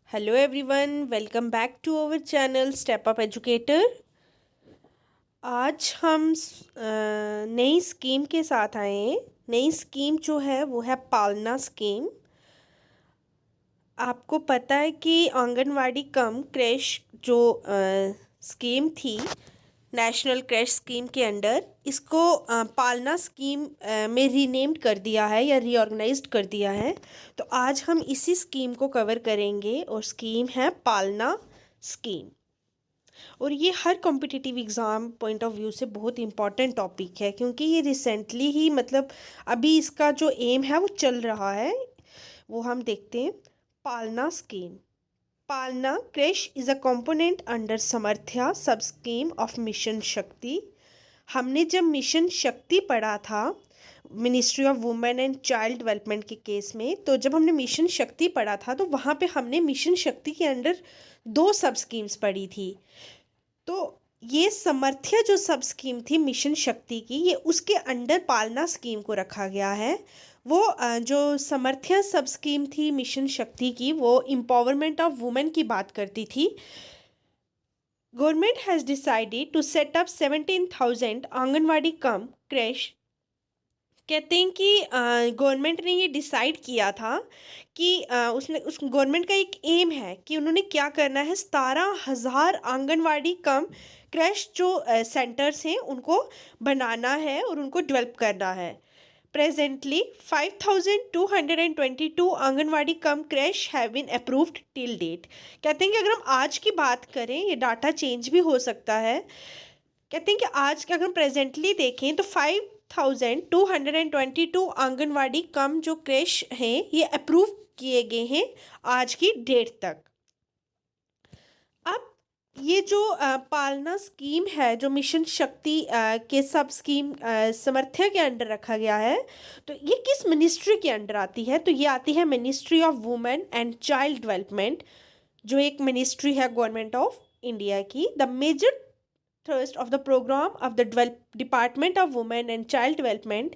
Hello everyone, welcome back to our channel step up educator. आज हम नई scheme के साथ आए हैं। नई स्कीम जो है वो है पालना स्कीम। आपको पता है कि आंगनवाड़ी कम क्रैश जो स्कीम थी नेशनल क्रैश स्कीम के अंडर, इसको पालना स्कीम में रीनेम्ड कर दिया है या रीऑर्गेनाइज्ड कर दिया है। तो आज हम इसी स्कीम को कवर करेंगे और स्कीम है पालना स्कीम। और ये हर competitive exam point of view से बहुत इम्पॉर्टेंट टॉपिक है, क्योंकि ये रिसेंटली ही अभी इसका जो एम है वो चल रहा है। वो हम देखते हैं। Palna scheme. Palna creche is a component under Samarthya sub scheme of mission शक्ति। हमने जब मिशन शक्ति पढ़ा था ministry of women and child development के केस में, तो जब हमने मिशन शक्ति पढ़ा था तो वहाँ पे हमने मिशन शक्ति के अंडर दो सब स्कीम्स पढ़ी थी। तो ये समर्थ्य जो सब स्कीम थी मिशन शक्ति की, ये उसके अंडर पालना स्कीम को रखा गया है। वो जो समर्थ्य सब स्कीम थी मिशन शक्ति की, वो एम्पावरमेंट ऑफ वुमेन की बात करती थी। Government has decided to set up 17,000 anganwadi cum creche. कहते हैं कि गवर्नमेंट ने ये डिसाइड किया था कि उस गवर्नमेंट का एक एम है कि उन्होंने क्या करना है, 17,000 आंगनवाड़ी कम क्रैश जो सेंटर्स हैं उनको बनाना है और उनको डेवलप करना है। Presently 5,222 anganwadi cum creche have been approved till date. कहते हैं कि अगर हम आज की बात करें, ये डाटा चेंज भी हो सकता है। कहते हैं कि आज के अगर हम प्रेजेंटली देखें तो 5,222 आंगनवाड़ी कम जो क्रैश हैं ये अप्रूव किए गए हैं आज की डेट तक। अब ये जो पालना स्कीम है जो मिशन शक्ति के सब स्कीम समर्थ्य के अंडर रखा गया है, तो ये किस मिनिस्ट्री के अंडर आती है? तो ये आती है ministry of women and child development, जो एक मिनिस्ट्री है गवर्नमेंट ऑफ इंडिया की। The major thrust of the program of the Department of Women and Child Development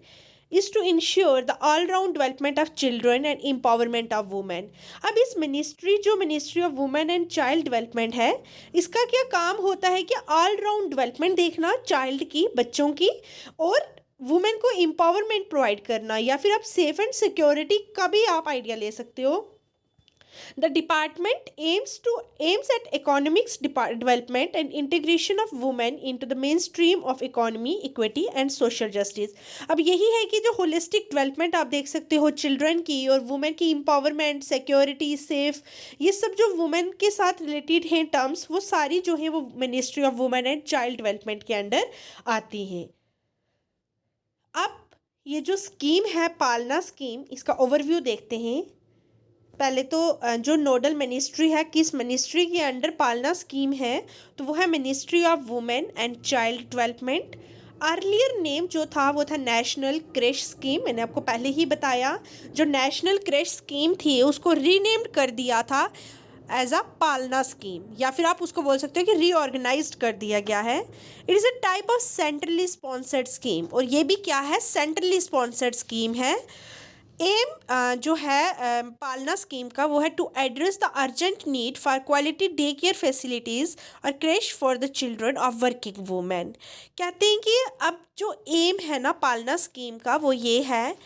is to ensure the all-round development of children and empowerment of women। अब इस ministry of women and child development है, इसका क्या काम होता है कि all round development देखना चाइल्ड की, बच्चों की, और वुमेन को एम्पावरमेंट प्रोवाइड करना, या फिर आप सेफ एंड सिक्योरिटी का भी आप आइडिया ले सकते हो। The department aims at economics development and integration of women into the mainstream of economy, equity and social justice। अब यही है कि जो होलिस्टिक डेवलपमेंट आप देख सकते हो चिल्ड्रन की और वुमेन की एम्पावरमेंट, सिक्योरिटी, सेफ, ये सब जो वुमेन के साथ रिलेटेड हैं टर्म्स, वो सारी जो हैं वो ministry of women and child development के अंडर आती हैं। अब ये जो स्कीम है पालना स्कीम, इसका ओवरव्यू देखते हैं। पहले तो जो नोडल मिनिस्ट्री है, किस मिनिस्ट्री के अंडर पालना स्कीम है, तो वो है ministry of women and child development. Earlier name जो था वो था नेशनल क्रैश स्कीम। मैंने आपको पहले ही बताया, जो नेशनल क्रैश स्कीम थी उसको रीनेम्ड कर दिया था एज अ पालना स्कीम, या फिर आप उसको बोल सकते हो कि रीऑर्गेनाइज्ड कर दिया गया है। It is a type of centrally sponsored scheme, और ये भी क्या है, सेंट्रली स्पॉन्सर्ड स्कीम है। एम जो है पालना स्कीम का, वो है to address the urgent need for quality day care facilities और creche for the children of working women. कहते हैं कि अब जो एम है ना पालना स्कीम का, वो ये है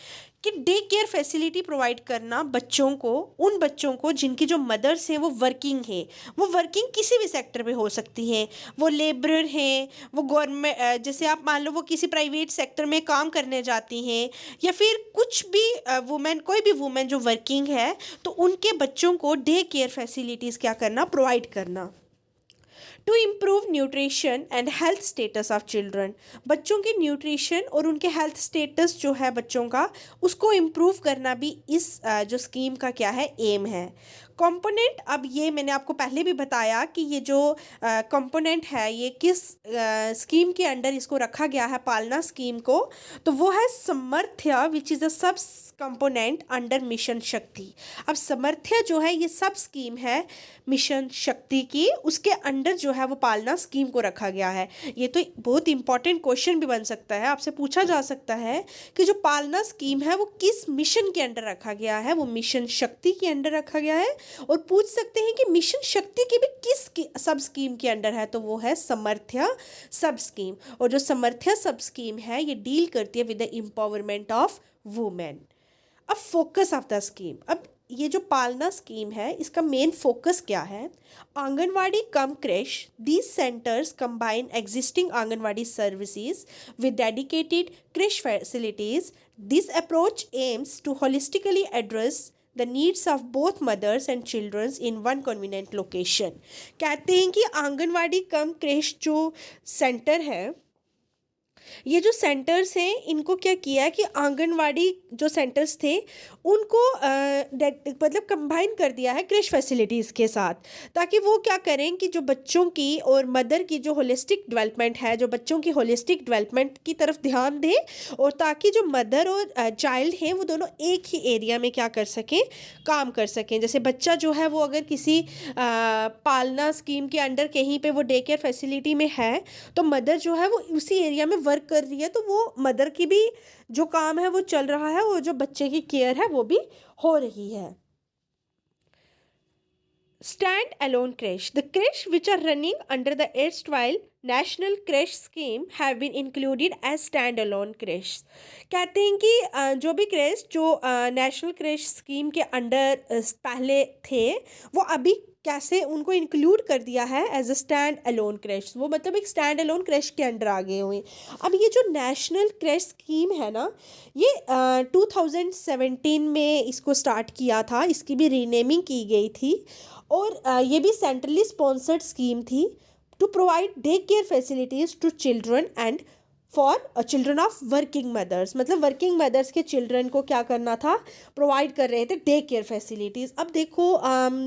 कि डे केयर फैसिलिटी प्रोवाइड करना बच्चों को, उन बच्चों को जिनकी जो मदर्स हैं वो वर्किंग हैं। वो वर्किंग किसी भी सेक्टर में हो सकती हैं, वो लेबरर हैं, वो गवर्नमेंट, जैसे आप मान लो वो किसी प्राइवेट सेक्टर में काम करने जाती हैं, या फिर कुछ भी वुमेन, कोई भी वुमेन जो वर्किंग है, तो उनके बच्चों को डे केयर फैसिलिटीज़ क्या करना, प्रोवाइड करना। To improve nutrition and health status of children, बच्चों के न्यूट्रिशन और उनके हेल्थ स्टेटस जो है बच्चों का, उसको इम्प्रूव करना भी इस जो स्कीम का क्या है, एम है। कंपोनेंट, अब ये मैंने आपको पहले भी बताया कि ये जो कंपोनेंट है ये किस स्कीम के अंडर इसको रखा गया है पालना स्कीम को, तो वो है समर्थ्य, विच इज़ अ सब कंपोनेंट अंडर मिशन शक्ति। अब समर्थ्य जो है ये सब स्कीम है मिशन शक्ति की, उसके अंडर अंडर जो है वो पालना स्कीम को रखा गया है। ये तो बहुत इंपॉर्टेंट क्वेश्चन भी बन सकता है, आपसे पूछा जा सकता है कि जो पालना स्कीम है वो किस मिशन के अंडर रखा गया है। वो मिशन शक्ति के अंडर रखा गया है। और पूछ सकते हैं कि मिशन शक्ति की भी किस सब स्कीम के अंडर है, तो वो है समर्थ्य सब स्कीम। और जो समर्थ्य सब स्कीम है ये डील करती है with the empowerment of women. अब फोकस ऑफ द स्कीम, अब ये जो पालना स्कीम है इसका मेन फोकस क्या है? Anganwadi cum creche, these centers combine existing anganwadi services with dedicated creche facilities. This approach aims to holistically address the needs of both mothers and childrens in one convenient location. कहते हैं कि anganwadi cum creche जो center है, ये जो centres हैं इनको क्या किया है कि आंगनवाड़ी जो सेंटर्स थे उनको मतलब कंबाइन कर दिया है क्रेश फैसिलिटीज़ के साथ, ताकि वो क्या करें कि जो बच्चों की और मदर की जो होलिस्टिक डेवलपमेंट है, जो बच्चों की होलिस्टिक डेवलपमेंट की तरफ ध्यान दें, और ताकि जो मदर और चाइल्ड हैं वो दोनों एक ही एरिया में क्या कर सकें, काम कर सकें। जैसे बच्चा जो है वो अगर किसी पालना स्कीम के अंडर कहीं पे वो डे केयर फैसिलिटी में है, तो मदर जो है वो उसी एरिया में वर्क कर रही है, तो वो मदर की भी जो काम है वो चल रहा है और जो बच्चे की केयर है वो भी हो रही है। Stand alone creche. The creche which are running under the erstwhile national creche scheme have been included as standalone creche. कहते हैं कि जो भी क्रेश जो नेशनल क्रेश स्कीम के अंडर पहले थे वो अभी कैसे उनको इंक्लूड कर दिया है as a stand alone creche. वो मतलब एक स्टैंड अलोन क्रेश के अंडर आ गए हुए। अब ये जो नेशनल क्रेश स्कीम है ना, ये 2017 में इसको स्टार्ट किया था, इसकी भी रीनेमिंग की गई थी। और ये भी सेंट्रली स्पॉन्सर्ड स्कीम थी to provide day care facilities to children and for children of working mothers. मतलब वर्किंग मदर्स के चिल्ड्रन को क्या करना था, प्रोवाइड कर रहे थे डे केयर फैसिलिटीज़। अब देखो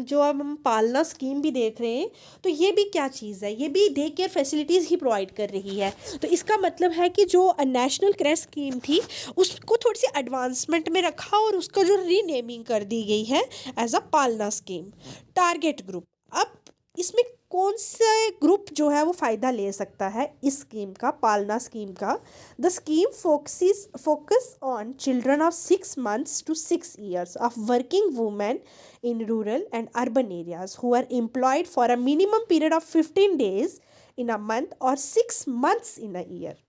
जो अब हम पालना स्कीम भी देख रहे हैं तो ये भी क्या चीज़ है, ये भी डे केयर फैसिलिटीज़ ही प्रोवाइड कर रही है। तो इसका मतलब है कि जो नेशनल क्रेश स्कीम थी उसको थोड़ी सी एडवांसमेंट में रखा और उसका जो रीनेमिंग कर दी गई है एज अ पालना स्कीम। टारगेट ग्रुप, अब इसमें कौन से ग्रुप जो है वो फ़ायदा ले सकता है इस स्कीम का, पालना स्कीम का? The scheme focus on children of 6 months to 6 years of working women in rural and urban areas who are employed for a minimum period of 15 days in a month और 6 months in a year.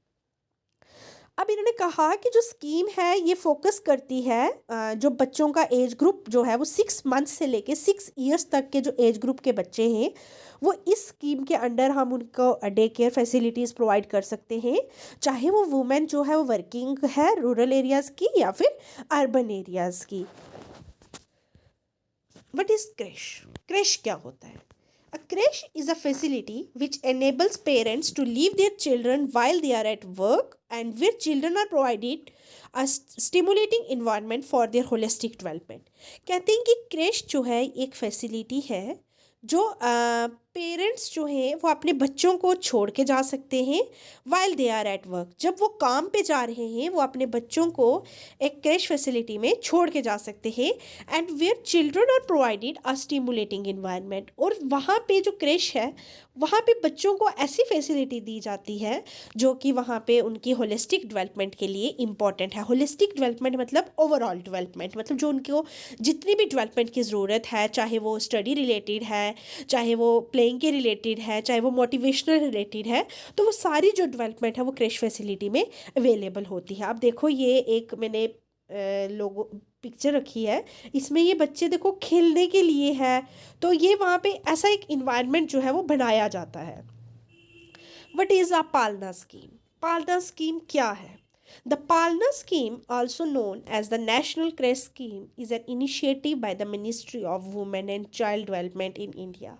अब इन्होंने कहा कि जो scheme है ये focus करती है जो बच्चों का एज ग्रुप जो है वो 6 months से लेके 6 years तक के जो एज ग्रुप के बच्चे हैं वो इस स्कीम के अंडर हम उनको डे केयर फैसिलिटीज़ प्रोवाइड कर सकते हैं, चाहे वो वुमेन जो है वो वर्किंग है रूरल एरियाज़ की या फिर अर्बन एरियाज़ की। What is creche? क्रेश क्या होता है? A creche is a facility which enables parents to leave their children while they are at work and where children are provided a stimulating environment for their holistic development. कहते हैं कि crash जो है एक facility है जो parents जो हैं वो अपने बच्चों को छोड़ के जा सकते हैं while they are at work. जब वो काम पे जा रहे हैं वो अपने बच्चों को एक क्रेश फैसिलिटी में छोड़ के जा सकते हैं and where children are provided a stimulating environment. और वहाँ पे जो क्रेश है वहाँ पे बच्चों को ऐसी फैसिलिटी दी जाती है जो कि वहाँ पे उनकी होलिस्टिक डेवलपमेंट के लिए इम्पॉर्टेंट है। होलिस्टिक डेवलपमेंट मतलब ओवरऑल डेवलपमेंट, मतलब जो उनको जितनी भी डेवलपमेंट की ज़रूरत है, चाहे वो स्टडी रिलेटेड है, चाहे वो प्लेइंग के रिलेटेड है, चाहे वो मोटिवेशनल रिलेटेड है, तो वो सारी जो डेवलपमेंट है वो क्रेश फैसिलिटी में अवेलेबल होती है। अब देखो ये एक मैंने लोगों पिक्चर रखी है, इसमें ये बच्चे देखो खेलने के लिए है, तो ये वहाँ पे ऐसा एक इन्वायरमेंट जो है वो बनाया जाता है। व्हाट इज़ अ पालना स्कीम? पालना स्कीम क्या है? The Palna scheme, also known as the National Creche Scheme, is an initiative by the Ministry of Women and Child Development in India.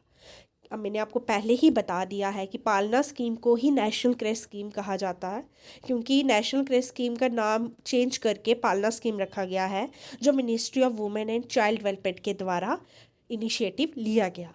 अब मैंने आपको पहले ही बता दिया है कि पालना स्कीम को ही नेशनल क्रेश स्कीम कहा जाता है, क्योंकि नेशनल क्रेश स्कीम का नाम चेंज करके पालना स्कीम रखा गया है जो ministry of women and child development के द्वारा इनिशिएटिव लिया गया।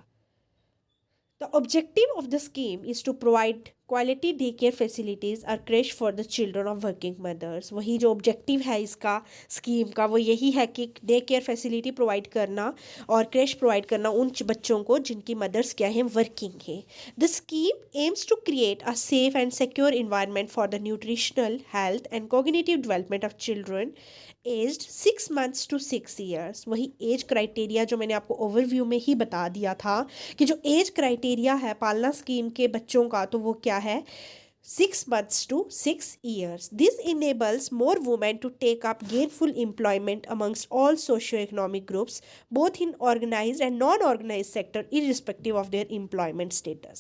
The objective of the scheme is to provide quality day care facilities or creche for the children of working mothers. वही जो ऑब्जेक्टिव है इसका स्कीम का वो यही है कि डे केयर फैसिलिटी प्रोवाइड करना और क्रेश प्रोवाइड करना उन बच्चों को जिनकी मदर्स क्या हैं, वर्किंग है। The scheme aims to create a safe and secure environment for the nutritional health and cognitive development of children aged 6 months to 6 years। वही एज क्राइटेरिया जो मैंने आपको ओवरव्यू में ही बता दिया था कि जो एज क्राइटेरिया है पालना स्कीम के बच्चों का तो वो क्या है, 6 months to 6 years। This enables more women to take up gainful employment amongst all socio-economic groups, both in organized and non-organized sector, irrespective of their employment status।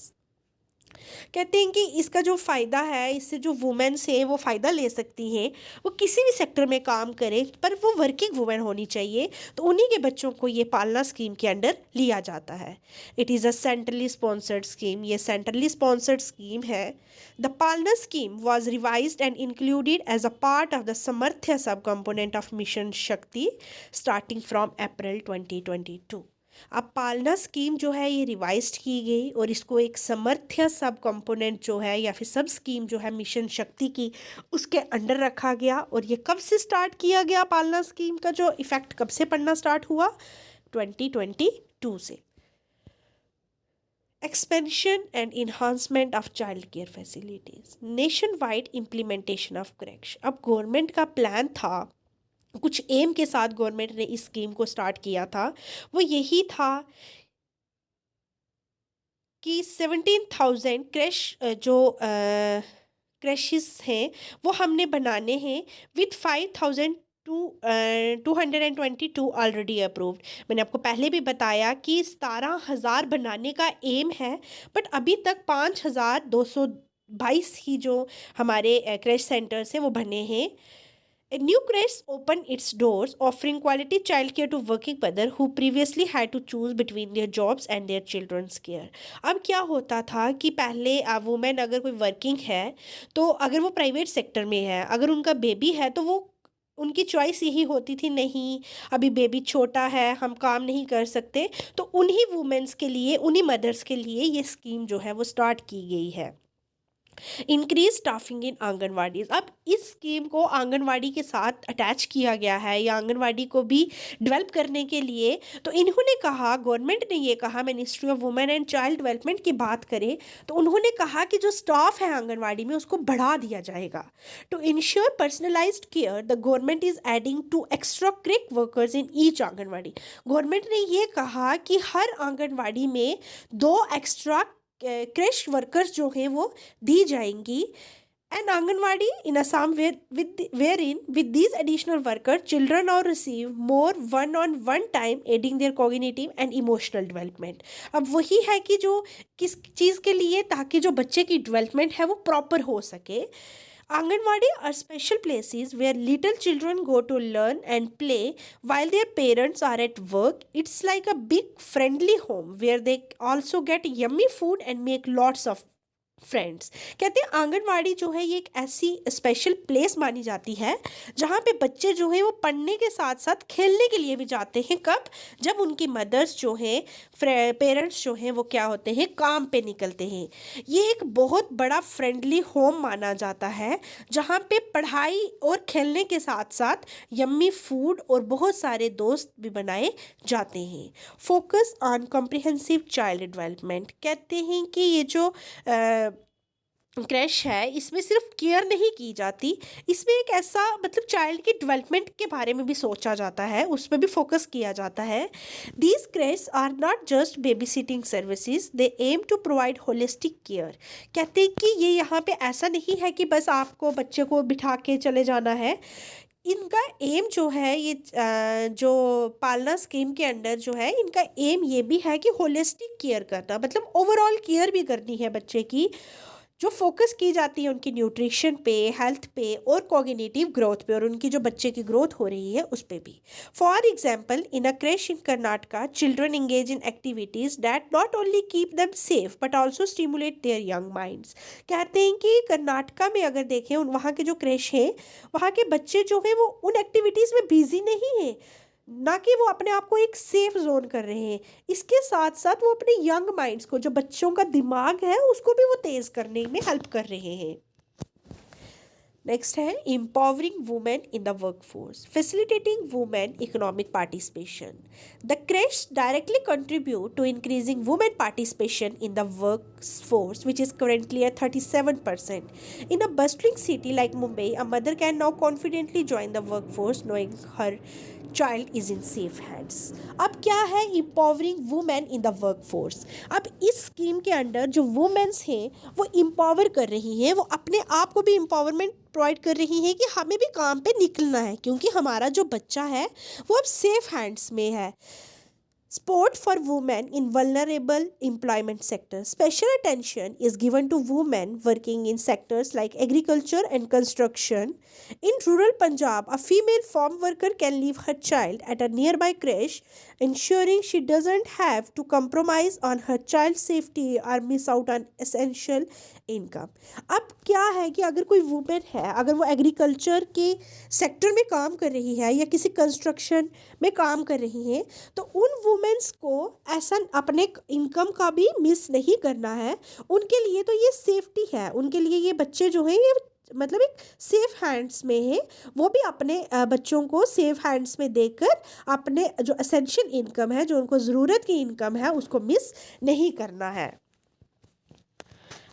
कहते हैं कि इसका जो फ़ायदा है, इससे जो वुमेन्स है वो फ़ायदा ले सकती हैं, वो किसी भी सेक्टर में काम करें पर वो वर्किंग वुमेन होनी चाहिए, तो उन्हीं के बच्चों को ये पालना स्कीम के अंडर लिया जाता है। It is a centrally sponsored scheme, ये सेंट्रली स्पॉन्सर्ड स्कीम है। The Palna scheme was revised and included as a part of the Samarthya sub component of mission Shakti starting from April 2022। अब पालना स्कीम जो है ये रिवाइज्ड की गई और इसको एक समर्थ्य सब कंपोनेंट जो है या फिर सब स्कीम जो है मिशन शक्ति की उसके अंडर रखा गया। और ये कब से स्टार्ट किया गया, पालना स्कीम का जो इफ़ेक्ट कब से पड़ना स्टार्ट हुआ, 2022 से। Expansion and enhancement of child care facilities, nation wide implementation of crash. अब गवर्नमेंट का प्लान था, कुछ एम के साथ गवर्नमेंट ने इस स्कीम को स्टार्ट किया था, वो यही था कि 17,000 क्रैश जो क्रैशेस हैं वो हमने बनाने हैं विथ 5,222 ऑलरेडी अप्रूव्ड। मैंने आपको पहले भी बताया कि 17,000 बनाने का एम है, बट अभी तक 5,222 ही जो हमारे क्रैश सेंटर्स हैं वो बने हैं। A new creche opened its doors, offering quality childcare to working mother who previously had to choose between their jobs and their children's care। अब क्या होता था कि पहले वुमेन अगर कोई वर्किंग है तो अगर वो प्राइवेट सेक्टर में है, अगर उनका बेबी है तो वो उनकी चॉइस यही होती थी, नहीं अभी बेबी छोटा है हम काम नहीं कर सकते, तो उन्हीं वुमेन्स के लिए, उन्हीं मदर्स के लिए ये स्कीम जो है वो स्टार्ट की गई है। इंक्रीज स्टाफिंग इन आंगनवाड़ी। अब इस स्कीम को आंगनवाड़ी के साथ अटैच किया गया है या आंगनवाड़ी को भी डेवलप करने के लिए, तो इन्होंने कहा, गवर्नमेंट ने ये कहा, ministry of women and child development की बात करें तो उन्होंने कहा कि जो स्टाफ है आंगनवाड़ी में उसको बढ़ा दिया जाएगा। To ensure personalised care the government is adding 2 extra creche workers in each anganwadi. Government ने ये कहा कि हर आंगनवाड़ी में 2 एक्स्ट्रा क्रैश वर्कर्स जो हैं वो दी जाएंगी। And anganwadi in Assam with these additional workers children are receive more one-on-one time aiding their cognitive and emotional development। अब वही है कि जो किस चीज़ के लिए, ताकि जो बच्चे की डेवलपमेंट है वो प्रॉपर हो सके। Anganwadi are special places where little children go to learn and play while their parents are at work. It's like a big friendly home where they also get yummy food and make lots of friends. कहते हैं आंगनवाड़ी जो है ये एक ऐसी special place मानी जाती है जहाँ पे बच्चे जो हैं वो पढ़ने के साथ साथ खेलने के लिए भी जाते हैं। कब? जब उनकी मदर्स जो हैं, पेरेंट्स जो हैं वो क्या होते हैं, काम पे निकलते हैं। ये एक बहुत बड़ा फ्रेंडली होम माना जाता है जहाँ पे पढ़ाई और खेलने के साथ साथ यम्मी फूड और बहुत सारे दोस्त भी बनाए जाते हैं। Focus on comprehensive child development. कहते हैं कि ये जो क्रैश है इसमें सिर्फ केयर नहीं की जाती, इसमें एक ऐसा मतलब चाइल्ड की डेवलपमेंट के बारे में भी सोचा जाता है, उस पर भी फोकस किया जाता है। These creche are not just baby sitting services, they aim to provide holistic care. कहते हैं कि ये यहाँ पे ऐसा नहीं है कि बस आपको बच्चे को बिठा के चले जाना है। इनका एम जो है, ये जो पालना स्कीम के अंडर जो है, इनका एम ये भी है कि होलिस्टिक केयर करना, मतलब ओवरऑल केयर भी करनी है बच्चे की, जो फोकस की जाती है उनकी न्यूट्रिशन पे, हेल्थ पे और कॉग्निटिव ग्रोथ पे, और उनकी जो बच्चे की ग्रोथ हो रही है उस पे भी। For example, in a crash in Karnataka children engage in activities that not only keep them safe but also stimulate there young minds. कहते हैं कि कर्नाटका में अगर देखें, वहाँ के जो क्रैश हैं वहाँ के बच्चे जो हैं वो उन एक्टिविटीज़ में बिजी नहीं हैं ना कि वो अपने आप को एक सेफ जोन कर रहे हैं। इसके साथ साथ वो अपने यंग माइंड्स को, जो बच्चों का दिमाग है, उसको भी वो तेज करने में हेल्प कर रहे हैं। नेक्स्ट है empowering women in the workforce, facilitating women economic participation. The creche directly contribute to increasing women participation in the workforce, which is currently at 37%. In a bustling city like Mumbai, a mother can now confidently join the workforce knowing her child is in safe hands. अब क्या है empowering women in the workforce. अब इस scheme के under जो women's हैं वो empower कर रही हैं, वो अपने आप को भी एम्पावरमेंट प्रोवाइड कर रही हैं कि हमें भी काम पे निकलना है, क्योंकि हमारा जो बच्चा है वो अब सेफ हैंड्स में है। Support for women in vulnerable employment sectors. Special attention is given to women working in sectors like agriculture and construction. In rural Punjab, a female farm worker can leave her child at a nearby creche, ensuring she doesn't have to compromise on her child's safety or miss out on essential income. अब क्या है कि अगर कोई women है, अगर वो agriculture के सेक्टर में काम कर रही है या किसी कंस्ट्रक्शन में काम कर रही है, तो उन वुमेन्स को ऐसा अपने इनकम का भी मिस नहीं करना है। उनके लिए तो ये सेफ्टी है, उनके लिए ये बच्चे जो हैं ये मतलब एक सेफ हैंड्स में है। वो भी अपने बच्चों को सेफ हैंड्स में देकर अपने जो एसेंशियल इनकम है, जो उनको ज़रूरत की इनकम है, उसको मिस नहीं करना है।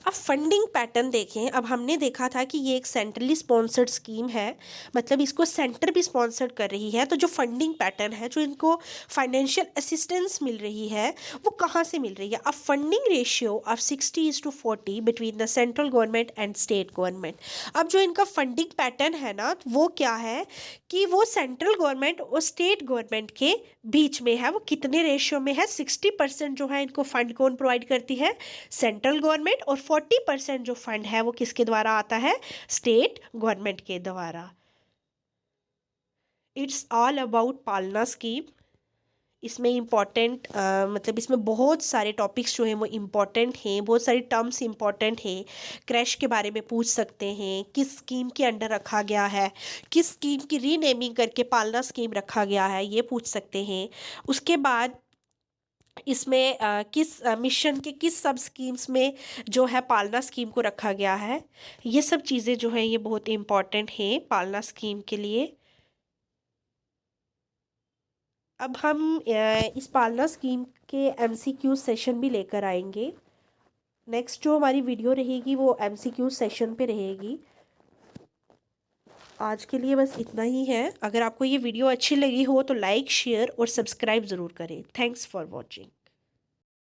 अब फंडिंग पैटर्न देखें। अब हमने देखा था कि ये एक सेंट्रली स्पॉन्सर्ड स्कीम है, मतलब इसको सेंटर भी स्पॉन्सर्ड कर रही है। तो जो फंडिंग पैटर्न है, जो इनको फाइनेंशियल असिस्टेंस मिल रही है, वो कहाँ से मिल रही है। अब funding ratio of 60:40 between the central government and state government. अब जो इनका फंडिंग पैटर्न है ना, वो क्या है कि वो सेंट्रल गवर्नमेंट और स्टेट गवर्नमेंट के बीच में है। वो कितने रेशियो में है? 60% जो है इनको फंड कौन प्रोवाइड करती है? Central government. और 40% जो फंड है वो किसके द्वारा आता है? स्टेट गवर्नमेंट के द्वारा। इट्स ऑल अबाउट पालना स्कीम। इसमें इम्पॉर्टेंट मतलब इसमें बहुत सारे टॉपिक्स जो हैं वो इम्पॉर्टेंट हैं, बहुत सारी टर्म्स इम्पॉर्टेंट हैं। क्रैश के बारे में पूछ सकते हैं, किस स्कीम के अंडर रखा गया है, किस स्कीम की रीनेमिंग करके पालना स्कीम रखा गया है, ये पूछ सकते हैं। उसके बाद इसमें किस मिशन के किस सब स्कीम्स में जो है पालना स्कीम को रखा गया है, ये सब चीज़ें जो हैं ये बहुत इम्पॉर्टेंट हैं पालना स्कीम के लिए। अब हम इस पालना स्कीम के MCQ सेशन भी लेकर आएंगे। नेक्स्ट जो हमारी वीडियो रहेगी वो MCQ सेशन पे रहेगी। आज के लिए बस इतना ही है। अगर आपको ये वीडियो अच्छी लगी हो तो लाइक, शेयर और सब्सक्राइब ज़रूर करें। Thanks for watching.